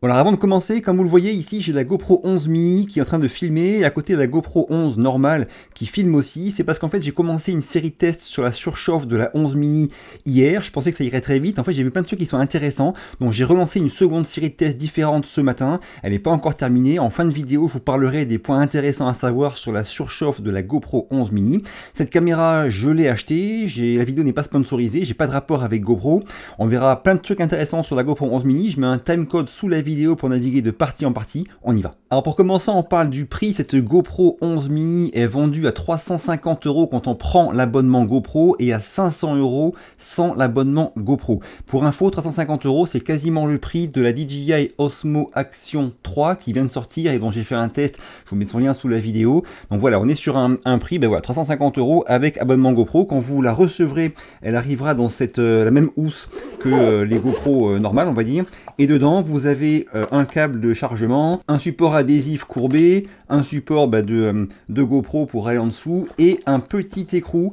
Voilà, avant de commencer, comme vous le voyez ici, j'ai la GoPro 11 mini qui est en train de filmer, et à côté la GoPro 11 normale qui filme aussi. C'est parce qu'en fait j'ai commencé une série de tests sur la surchauffe de la 11 mini hier. Je pensais que ça irait très vite. En fait j'ai vu plein de trucs qui sont intéressants, donc j'ai relancé une seconde série de tests différente ce matin. Elle n'est pas encore terminée. En fin de vidéo, je vous parlerai des points intéressants à savoir sur la surchauffe de la GoPro 11 mini. Cette caméra, je l'ai achetée. La vidéo n'est pas sponsorisée, j'ai pas de rapport avec GoPro. On verra plein de trucs intéressants sur la GoPro 11 mini. Je mets un timecode sous la vidéo pour naviguer de partie en partie, on y va. Alors pour commencer, on parle du prix. Cette GoPro 11 mini est vendue à 350 € quand on prend l'abonnement GoPro et à 500 € sans l'abonnement GoPro. Pour info, 350 € c'est quasiment le prix de la DJI Osmo Action 3 qui vient de sortir et dont j'ai fait un test. Je vous mets son lien sous la vidéo. Donc voilà, on est sur un prix, ben voilà, 350 € avec abonnement GoPro. Quand vous la recevrez, elle arrivera dans la même housse que les GoPro normales, on va dire. Et dedans, vous avez un câble de chargement, un support adhésif courbé, un support de GoPro pour aller en dessous et un petit écrou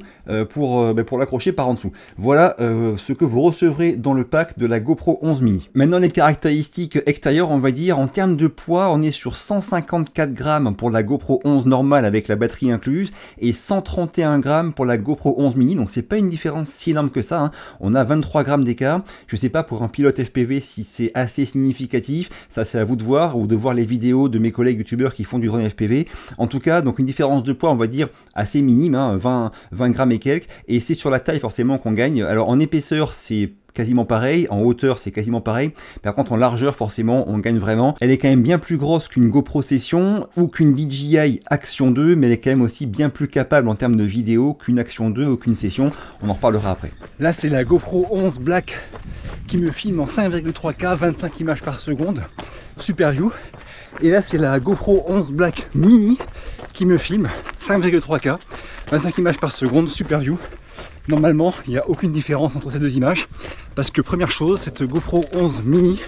pour l'accrocher par en dessous. Voilà ce que vous recevrez dans le pack de la GoPro 11 mini. Maintenant les caractéristiques extérieures, on va dire en termes de poids, on est sur 154 grammes pour la GoPro 11 normale avec la batterie incluse et 131 grammes pour la GoPro 11 mini. Donc c'est pas une différence si énorme que ça, hein. On a 23 grammes d'écart. Je sais pas pour un pilote FPV si c'est assez significatif. Ça c'est à vous de voir ou de voir les vidéos de mes collègues youtubeurs qui font du drone FPV. En tout cas, donc une différence de poids, on va dire assez minime, hein, 20 grammes et quelques. Et c'est sur la taille forcément qu'on gagne. Alors en épaisseur, c'est quasiment pareil, en hauteur c'est quasiment pareil, par contre en largeur forcément on gagne vraiment. Elle est quand même bien plus grosse qu'une GoPro Session ou qu'une DJI Action 2, mais elle est quand même aussi bien plus capable en termes de vidéo qu'une Action 2 ou qu'une Session, on en reparlera après. Là c'est la GoPro 11 Black qui me filme en 5,3K, 25 images par seconde, Super View. Et là c'est la GoPro 11 Black Mini qui me filme 5,3K, 25 images par seconde, Super View. Normalement, il n'y a aucune différence entre ces deux images parce que première chose, cette GoPro 11 mini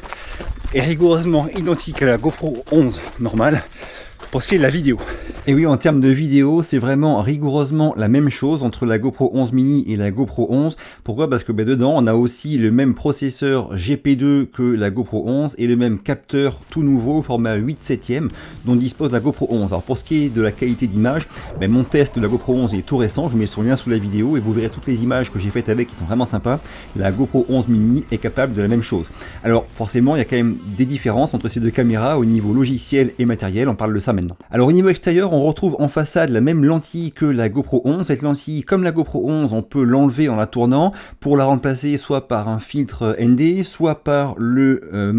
est rigoureusement identique à la GoPro 11 normale pour ce qui est de la vidéo. Et oui, en termes de vidéo, c'est vraiment rigoureusement la même chose entre la GoPro 11 mini et la GoPro 11. Pourquoi? Parce que dedans, on a aussi le même processeur GP2 que la GoPro 11 et le même capteur tout nouveau, format 8/7 dont dispose la GoPro 11. Alors pour ce qui est de la qualité d'image, mon test de la GoPro 11 est tout récent, je vous mets son lien sous la vidéo et vous verrez toutes les images que j'ai faites avec qui sont vraiment sympas. La GoPro 11 mini est capable de la même chose. Alors forcément, il y a quand même des différences entre ces deux caméras au niveau logiciel et matériel, on parle de ça maintenant. Alors au niveau extérieur, on retrouve en façade la même lentille que la GoPro 11. Cette lentille, comme la GoPro 11, on peut l'enlever en la tournant pour la remplacer soit par un filtre ND, soit par le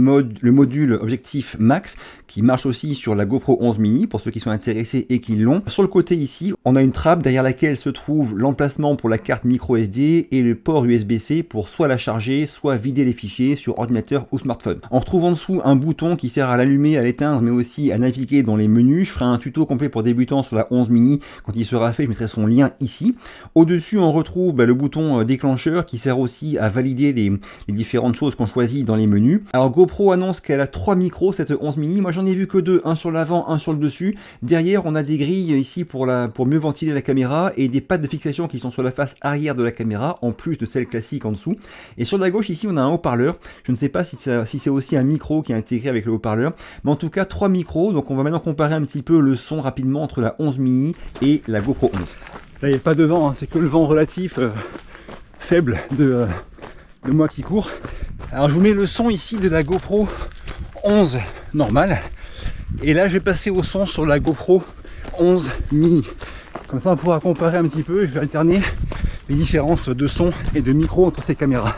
module objectif max qui marche aussi sur la GoPro 11 mini pour ceux qui sont intéressés et qui l'ont. Sur le côté ici, on a une trappe derrière laquelle se trouve l'emplacement pour la carte micro SD et le port USB-C pour soit la charger, soit vider les fichiers sur ordinateur ou smartphone. On retrouve en dessous un bouton qui sert à l'allumer, à l'éteindre, mais aussi à naviguer dans les menus. Je ferai un tuto complet pour débutants sur la 11 mini. Quand il sera fait, je mettrai son lien ici. Au-dessus, on retrouve le bouton déclencheur qui sert aussi à valider les différentes choses qu'on choisit dans les menus. Alors GoPro annonce qu'elle a 3 micros, cette 11 mini. Moi, j'en ai vu que 2, un sur l'avant, un sur le dessus. Derrière, on a des grilles ici pour mieux ventiler la caméra et des pattes de fixation qui sont sur la face arrière de la caméra, en plus de celles classiques en dessous. Et sur la gauche, ici, on a un haut-parleur. Je ne sais pas si c'est aussi un micro qui est intégré avec le haut-parleur, mais en tout cas, 3 micros. Donc, on va maintenant comparer un petit peu le son rapidement entre la 11 mini et la GoPro 11. Là, il n'y a pas de vent, hein, c'est que le vent relatif faible de moi qui court. Alors, je vous mets le son ici de la GoPro 11 normale. Et là, je vais passer au son sur la GoPro 11 mini. Comme ça, on pourra comparer un petit peu. Je vais alterner les différences de son et de micro entre ces caméras.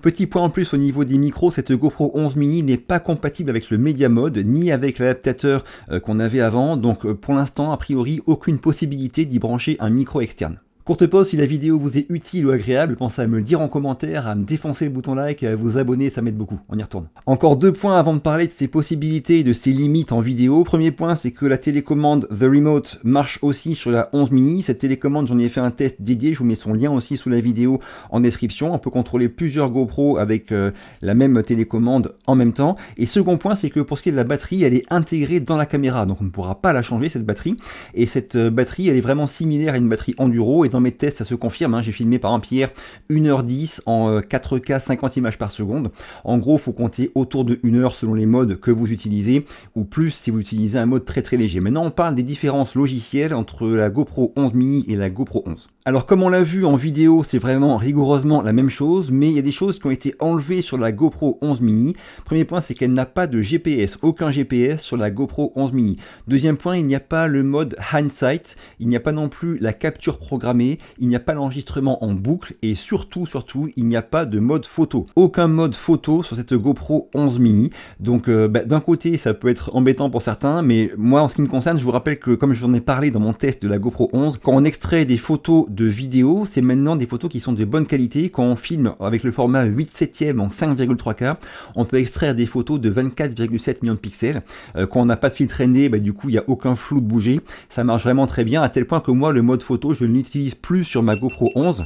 Petit point en plus au niveau des micros, cette GoPro 11 mini n'est pas compatible avec le Media Mode ni avec l'adaptateur qu'on avait avant. Donc pour l'instant, a priori, aucune possibilité d'y brancher un micro externe. Courte pause, si la vidéo vous est utile ou agréable, pensez à me le dire en commentaire, à me défoncer le bouton like et à vous abonner, ça m'aide beaucoup. On y retourne. Encore 2 points avant de parler de ses possibilités et de ses limites en vidéo. Premier point, c'est que la télécommande The Remote marche aussi sur la 11 mini. Cette télécommande, j'en ai fait un test dédié, je vous mets son lien aussi sous la vidéo en description. On peut contrôler plusieurs GoPro avec la même télécommande en même temps. Et second point, c'est que pour ce qui est de la batterie, elle est intégrée dans la caméra, donc on ne pourra pas la changer cette batterie. Et cette batterie, elle est vraiment similaire à une batterie enduro et dans mes tests ça se confirme, hein. J'ai filmé par exemple hier 1h10 en 4K 50 images par seconde. En gros, il faut compter autour de 1 heure selon les modes que vous utilisez, ou plus si vous utilisez un mode très très léger. Maintenant, on parle des différences logicielles entre la GoPro 11 mini et la GoPro 11. Alors comme on l'a vu en vidéo, c'est vraiment rigoureusement la même chose, mais il y a des choses qui ont été enlevées sur la GoPro 11 mini. Premier point, c'est qu'elle n'a pas de GPS, aucun GPS sur la GoPro 11 mini. Deuxième point, il n'y a pas le mode hindsight, il n'y a pas non plus la capture programmée, il n'y a pas l'enregistrement en boucle, et surtout, il n'y a pas de mode photo. Aucun mode photo sur cette GoPro 11 mini. Donc d'un côté, ça peut être embêtant pour certains, mais moi, en ce qui me concerne, je vous rappelle que comme je vous en ai parlé dans mon test de la GoPro 11, quand on extrait des photos de vidéo, c'est maintenant des photos qui sont de bonne qualité. Quand on filme avec le format 8/7 en 5,3K, on peut extraire des photos de 24,7 millions de pixels. Quand on n'a pas de filtre ND, du coup, il n'y a aucun flou de bouger. Ça marche vraiment très bien, à tel point que moi, le mode photo, je ne l'utilise plus sur ma GoPro 11.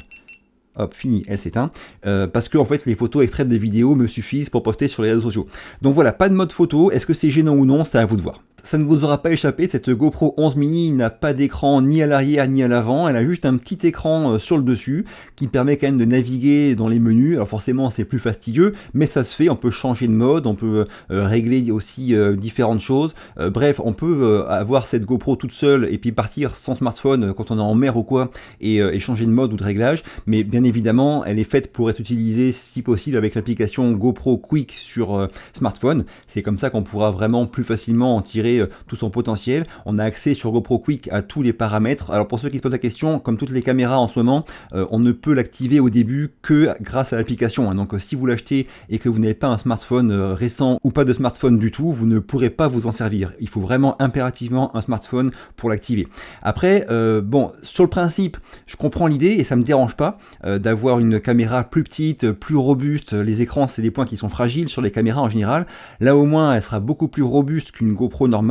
Hop, fini, elle s'éteint, parce que en fait les photos extraites des vidéos me suffisent pour poster sur les réseaux sociaux. Donc voilà, pas de mode photo, est-ce que c'est gênant ou non, c'est à vous de voir. Ça ne vous aura pas échappé, cette GoPro 11 mini n'a pas d'écran ni à l'arrière ni à l'avant, elle a juste un petit écran sur le dessus qui permet quand même de naviguer dans les menus. Alors forcément c'est plus fastidieux, mais ça se fait, on peut changer de mode, on peut régler aussi différentes choses. Bref, on peut avoir cette GoPro toute seule et puis partir sans smartphone quand on est en mer ou quoi et changer de mode ou de réglage, mais bien évidemment elle est faite pour être utilisée si possible avec l'application GoPro Quick sur smartphone. C'est comme ça qu'on pourra vraiment plus facilement en tirer tout son potentiel. On a accès sur GoPro Quick à tous les paramètres. Alors pour ceux qui se posent la question, comme toutes les caméras en ce moment, on ne peut l'activer au début que grâce à l'application, hein. Donc si vous l'achetez et que vous n'avez pas un smartphone récent ou pas de smartphone du tout, vous ne pourrez pas vous en servir. Il faut vraiment impérativement un smartphone pour l'activer. Après, bon, sur le principe, je comprends l'idée et ça me dérange pas d'avoir une caméra plus petite, plus robuste. Les écrans, c'est des points qui sont fragiles sur les caméras en général. Là au moins, elle sera beaucoup plus robuste qu'une GoPro normale.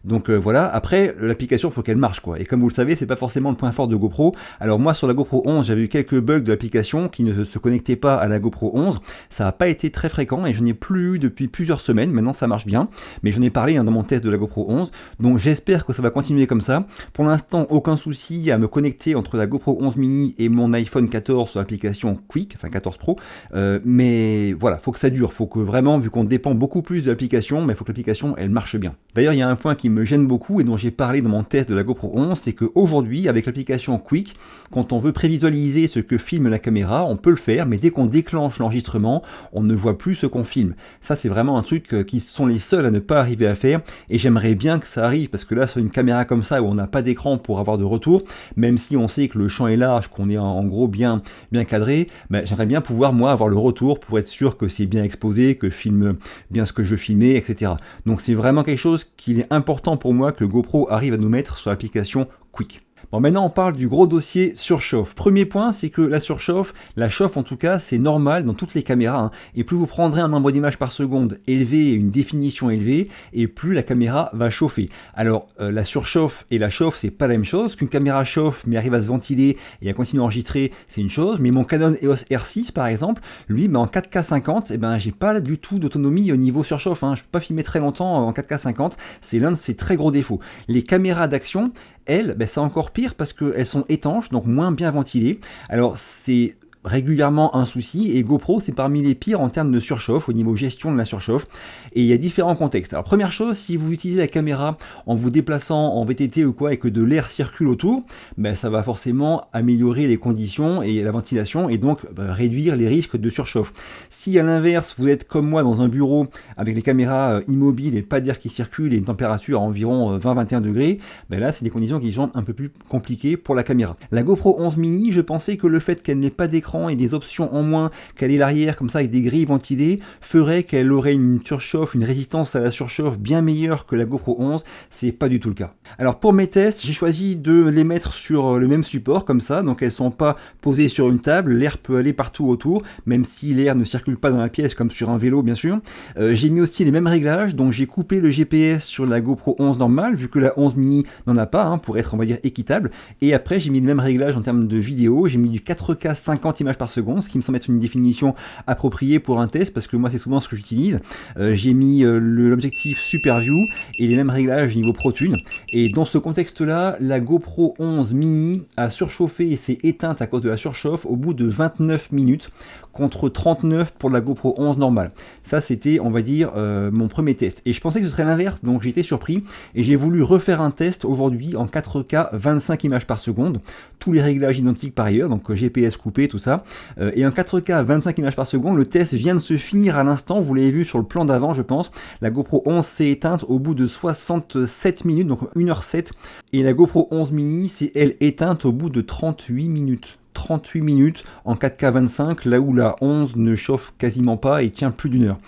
Donc voilà, après l'application, il faut qu'elle marche quoi. Et comme vous le savez, c'est pas forcément le point fort de GoPro. Alors moi sur la GoPro 11, j'avais eu quelques bugs de l'application qui ne se connectaient pas à la GoPro 11. Ça n'a pas été très fréquent et je n'ai plus eu depuis plusieurs semaines. Maintenant ça marche bien, mais j'en ai parlé dans mon test de la GoPro 11. Donc j'espère que ça va continuer comme ça. Pour l'instant, aucun souci à me connecter entre la GoPro 11 mini et mon iPhone 14 sur l'application Quick, enfin 14 Pro. Mais voilà, faut que ça dure. Faut que vraiment, vu qu'on dépend beaucoup plus de l'application, mais il faut que l'application elle marche bien. D'ailleurs, il y a un point qui me gêne beaucoup et dont j'ai parlé dans mon test de la GoPro 11, c'est qu'aujourd'hui, avec l'application Quick, quand on veut prévisualiser ce que filme la caméra, on peut le faire, mais dès qu'on déclenche l'enregistrement, on ne voit plus ce qu'on filme. Ça, c'est vraiment un truc qui sont les seuls à ne pas arriver à faire, et j'aimerais bien que ça arrive, parce que là, sur une caméra comme ça, où on n'a pas d'écran pour avoir de retour, même si on sait que le champ est large, qu'on est en gros bien cadré, j'aimerais bien pouvoir, moi, avoir le retour pour être sûr que c'est bien exposé, que je filme bien ce que je veux filmer, etc. Donc c'est vraiment quelque chose qu'il est important pour moi que GoPro arrive à nous mettre sur l'application Quick. Bon, maintenant on parle du gros dossier surchauffe. Premier point, c'est que la surchauffe, la chauffe en tout cas, c'est normal dans toutes les caméras, hein. Et plus vous prendrez un nombre d'images par seconde élevé et une définition élevée, et plus la caméra va chauffer. Alors la surchauffe et la chauffe, c'est pas la même chose. Qu'une caméra chauffe mais arrive à se ventiler et à continuer à enregistrer, c'est une chose. Mais mon Canon EOS R6 par exemple, lui, en 4K 50, j'ai pas du tout d'autonomie au niveau surchauffe, hein. Je peux pas filmer très longtemps en 4K 50, c'est l'un de ses très gros défauts. Les caméras d'action, elles, c'est encore pire parce qu'elles sont étanches, donc moins bien ventilées. Alors c'est régulièrement un souci, et GoPro c'est parmi les pires en termes de surchauffe, au niveau gestion de la surchauffe, et il y a différents contextes. Alors première chose, si vous utilisez la caméra en vous déplaçant en VTT ou quoi et que de l'air circule autour, ça va forcément améliorer les conditions et la ventilation et donc réduire les risques de surchauffe. Si à l'inverse vous êtes comme moi dans un bureau avec les caméras immobiles et pas d'air qui circule et une température à environ 20-21 degrés, là c'est des conditions qui sont un peu plus compliquées pour la caméra. La GoPro 11 mini, je pensais que le fait qu'elle n'ait pas d'écran et des options en moins, qu'elle ait l'arrière comme ça avec des grilles ventilées, ferait qu'elle aurait une surchauffe, une résistance à la surchauffe bien meilleure que la GoPro 11. C'est pas du tout le cas. Alors pour mes tests, j'ai choisi de les mettre sur le même support comme ça, donc elles sont pas posées sur une table, l'air peut aller partout autour, même si l'air ne circule pas dans la pièce comme sur un vélo bien sûr. J'ai mis aussi les mêmes réglages, donc j'ai coupé le GPS sur la GoPro 11 normale, vu que la 11 mini n'en a pas, pour être on va dire équitable, et après j'ai mis le même réglage en termes de vidéo, j'ai mis du 4K 50 images par seconde, ce qui me semble être une définition appropriée pour un test, parce que moi c'est souvent ce que j'utilise. J'ai mis l'objectif Super View et les mêmes réglages niveau ProTune, et dans ce contexte-là, la GoPro 11 mini a surchauffé et s'est éteinte à cause de la surchauffe au bout de 29 minutes, contre 39 pour la GoPro 11 normale. Ça c'était, on va dire, mon premier test. Et je pensais que ce serait l'inverse, donc j'ai été surpris, et j'ai voulu refaire un test aujourd'hui en 4K 25 images par seconde, tous les réglages identiques par ailleurs, donc GPS coupé, tout ça, et en 4K 25 images par seconde, le test vient de se finir à l'instant, vous l'avez vu sur le plan d'avant je pense, la GoPro 11 s'est éteinte au bout de 67 minutes, donc 1h07, et la GoPro 11 mini s'est elle éteinte au bout de 38 minutes. 38 minutes en 4K 25, là où la 11 ne chauffe quasiment pas et tient plus d'une heure.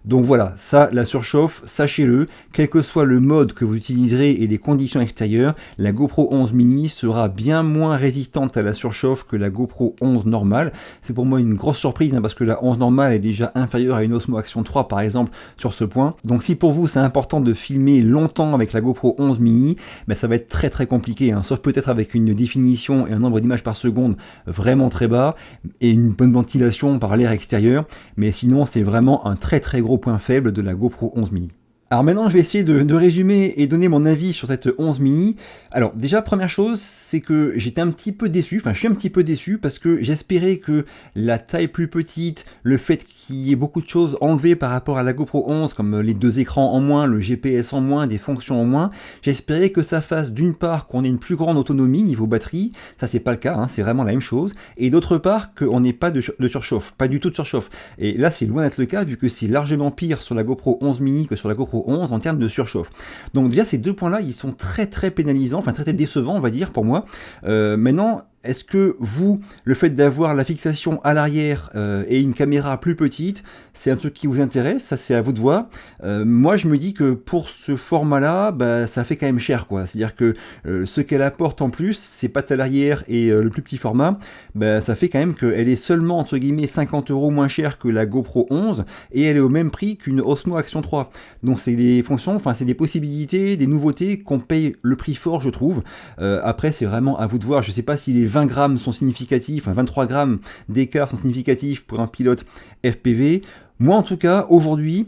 Donc voilà, ça, la surchauffe, sachez-le, quel que soit le mode que vous utiliserez et les conditions extérieures, la GoPro 11 mini sera bien moins résistante à la surchauffe que la GoPro 11 normale. C'est pour moi une grosse surprise, parce que la 11 normale est déjà inférieure à une Osmo Action 3 par exemple sur ce point. Donc si pour vous c'est important de filmer longtemps avec la GoPro 11 mini, ça va être très très compliqué, sauf peut-être avec une définition et un nombre d'images par seconde vraiment très bas et une bonne ventilation par l'air extérieur, mais sinon c'est vraiment un très très gros point faible de la GoPro 11 mini. Alors maintenant je vais essayer de résumer et donner mon avis sur cette 11 mini. Alors déjà première chose, c'est que j'étais un petit peu déçu, enfin je suis un petit peu déçu parce que j'espérais que la taille plus petite, le fait qu'il y ait beaucoup de choses enlevées par rapport à la GoPro 11, comme les deux écrans en moins, le GPS en moins, des fonctions en moins, j'espérais que ça fasse d'une part qu'on ait une plus grande autonomie niveau batterie, ça c'est pas le cas, c'est vraiment la même chose, et d'autre part qu'on n'ait pas de surchauffe, pas du tout de surchauffe. Et là c'est loin d'être le cas vu que c'est largement pire sur la GoPro 11 mini que sur la GoPro 11 en termes de surchauffe. Donc déjà ces deux points là ils sont très très pénalisants, enfin très très décevants on va dire pour moi. Maintenant, est-ce que vous, le fait d'avoir la fixation à l'arrière et une caméra plus petite, c'est un truc qui vous intéresse? Ça c'est à vous de voir. Moi je me dis que pour ce format-là, ça fait quand même cher quoi. C'est-à-dire que ce qu'elle apporte en plus, c'est pas à l'arrière et le plus petit format, ça fait quand même qu'elle est seulement entre guillemets 50 € moins chère que la GoPro 11 et elle est au même prix qu'une Osmo Action 3. Donc c'est des fonctions, enfin c'est des possibilités, des nouveautés qu'on paye le prix fort je trouve. Après c'est vraiment à vous de voir. Je sais pas si les 20 grammes sont significatifs, 23 grammes d'écart sont significatifs pour un pilote FPV. Moi en tout cas, aujourd'hui,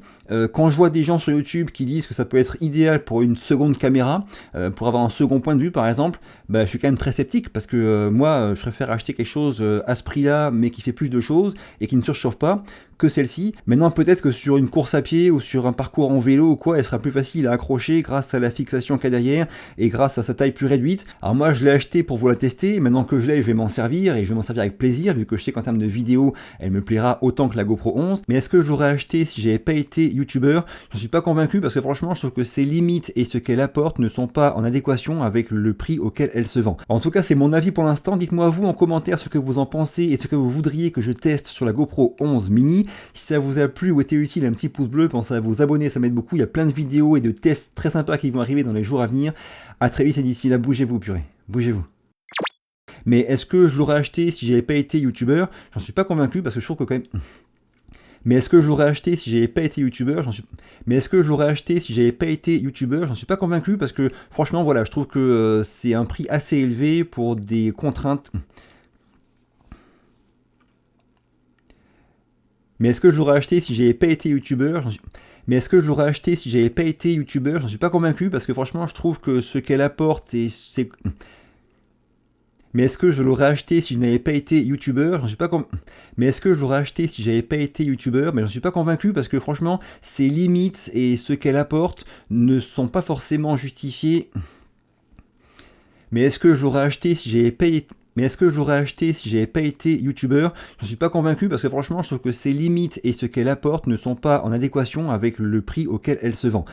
quand je vois des gens sur YouTube qui disent que ça peut être idéal pour une seconde caméra, pour avoir un second point de vue par exemple, je suis quand même très sceptique parce que moi je préfère acheter quelque chose à ce prix-là mais qui fait plus de choses et qui ne surchauffe pas que celle-ci. Maintenant peut-être que sur une course à pied ou sur un parcours en vélo ou quoi, elle sera plus facile à accrocher grâce à la fixation qu'il y a derrière et grâce à sa taille plus réduite. Alors moi je l'ai acheté pour vous la tester, maintenant que je l'ai je vais m'en servir et je vais m'en servir avec plaisir vu que je sais qu'en termes de vidéo elle me plaira autant que la GoPro 11. Mais est-ce que je l'aurais acheté si j'avais pas été youtubeur? Je ne suis pas convaincu parce que franchement je trouve que ses limites et ce qu'elle apporte ne sont pas en adéquation avec le prix auquel elle se vend. En tout cas c'est mon avis pour l'instant, dites-moi vous en commentaire ce que vous en pensez et ce que vous voudriez que je teste sur la GoPro 11 mini. Si ça vous a plu ou été utile, un petit pouce bleu, pensez à vous abonner, ça m'aide beaucoup, il y a plein de vidéos et de tests très sympas qui vont arriver dans les jours à venir. A très vite et d'ici là, bougez-vous purée, bougez-vous. Mais est-ce que je l'aurais acheté si j'avais pas été youtubeur? J'en suis pas convaincu parce que je trouve que quand même... Mais est-ce que je l'aurais acheté si j'avais pas été youtubeur? Mais est-ce que je l'aurais acheté si j'avais pas été youtubeur? J'en suis pas convaincu parce que franchement voilà, je trouve que c'est un prix assez élevé pour des contraintes. Mais est-ce que je l'aurais acheté si j'avais pas été youtubeur? Mais est-ce que je l'aurais acheté si j'avais pas été youtubeur? J'en suis pas convaincu parce que franchement je trouve que ce qu'elle apporte et c'est... Mais est-ce que je l'aurais acheté si je n'avais pas été youtubeur? J'en suis pas Mais est-ce que je l'aurais acheté si j'avais pas été youtubeur? Mais j'en suis pas convaincu parce que franchement ses limites et ce qu'elle apporte ne sont pas forcément justifiés. Mais est-ce que je l'aurais acheté si j'avais pas été... Mais est-ce que je l'aurais acheté si j'avais pas été youtubeur? J'en suis pas convaincu parce que franchement je trouve que ses limites et ce qu'elle apporte ne sont pas en adéquation avec le prix auquel elle se vend.